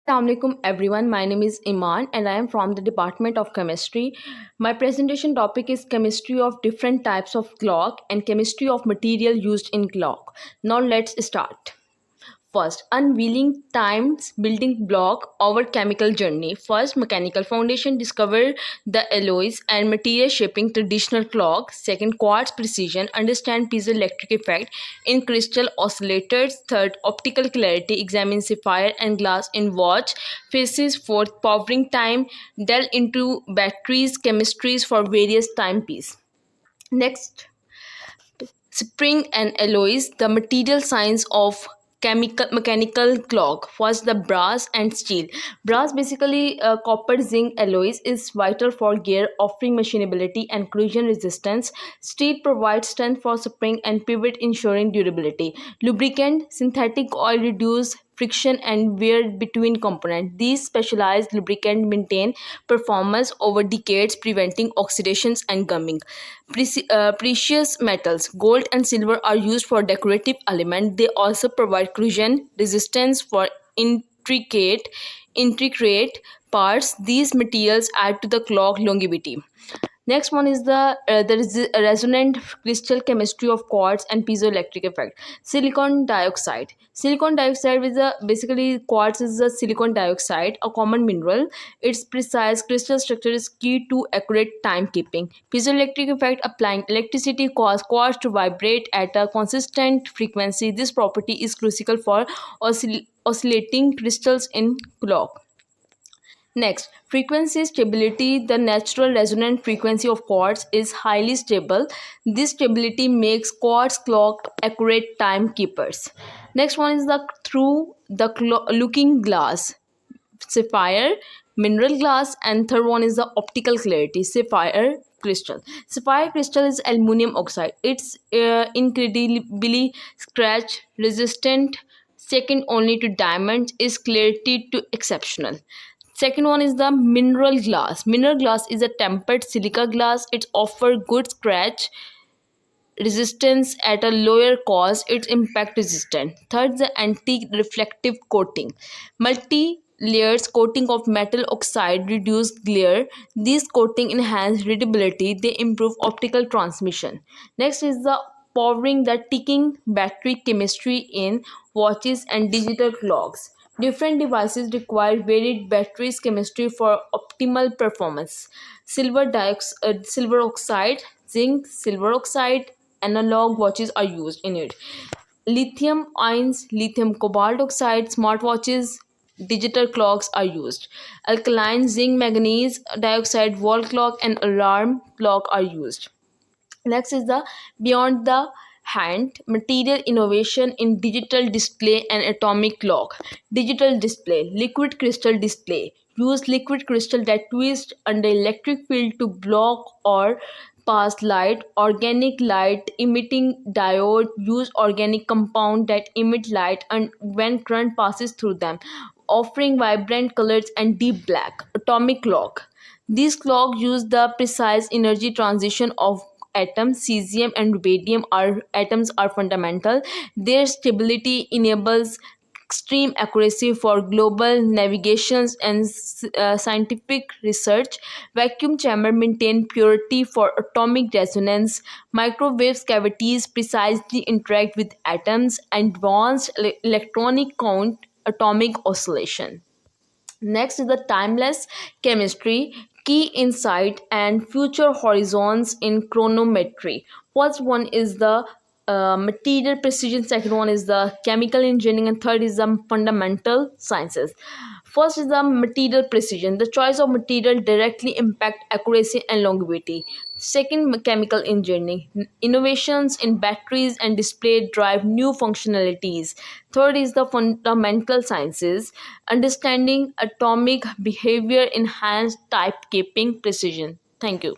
Assalamualaikum everyone. My name is Iman and I am from the Department of Chemistry. My presentation topic is chemistry of different types of clock and chemistry of material used in clock. Now let's start. First, unveiling time's building block our chemical journey. First, mechanical foundation discover the alloys and material shaping traditional clock. Second, quartz precision understand piezoelectric effect in crystal oscillators. Third, optical clarity examine sapphire and glass in watch faces. Fourth, powering time delve into batteries chemistries for various timepiece. Next, spring and alloys, the material science of chemical mechanical clock. First, the brass and steel. Brass, basically copper zinc alloys, is vital for gear, offering machinability and corrosion resistance. Steel provides strength for spring and pivot, ensuring durability. Lubricant, synthetic oil reduce friction and wear between components. These specialized lubricants maintain performance over decades, preventing oxidations and gumming. Precious metals, gold and silver, are used for decorative elements. They also provide corrosion resistance for intricate parts. These materials add to the clock longevity. Next one is the resonant crystal chemistry of quartz and piezoelectric effect. Silicon dioxide. Silicon dioxide is a basically quartz is a silicon dioxide, a common mineral. Its precise crystal structure is key to accurate timekeeping. Piezoelectric effect, applying electricity cause quartz to vibrate at a consistent frequency. This property is crucial for oscillating crystals in clock. Next, frequency stability. The natural resonant frequency of quartz is highly stable. This stability makes quartz clock accurate timekeepers. Next one is the through the looking glass, sapphire, mineral glass, and third one is the optical clarity, sapphire crystal. Sapphire crystal is aluminum oxide. It's incredibly scratch resistant, second only to diamonds, is clarity to exceptional. Second one is the mineral glass. Mineral glass is a tempered silica glass. It offers good scratch resistance at a lower cost. It's impact resistant. Third, the anti-reflective coating. Multi-layers coating of metal oxide reduce glare. These coating enhance readability. They improve optical transmission. Next is the powering the ticking battery chemistry in watches and digital clocks. Different devices require varied batteries chemistry for optimal performance. Silver oxide, zinc, silver oxide, analog watches are used in it. Lithium ions, lithium cobalt oxide, smartwatches, digital clocks are used. Alkaline zinc manganese dioxide wall clock and alarm clock are used. Next is the beyond the hand material innovation in digital display and atomic clock. Digital display, liquid crystal display. Use liquid crystal that twist under electric field to block or pass light. Organic light emitting diode use organic compound that emit light and when current passes through them, offering vibrant colors and deep black. Atomic clock. These clocks use the precise energy transition of atoms. Cesium and rubidium are atoms are fundamental. Their stability enables extreme accuracy for global navigations and scientific research. Vacuum chamber maintain purity for atomic resonance. Microwave cavities precisely interact with atoms. Advanced electronic count atomic oscillation. Next is the timeless chemistry, key insight and future horizons in chronometry. First one is the material precision, second one is the chemical engineering, and third is the fundamental sciences. First is the material precision. The choice of material directly impact accuracy and longevity. Second, chemical engineering. Innovations in batteries and display drive new functionalities. Third is the fundamental sciences. Understanding atomic behavior enhance type keeping precision. Thank you.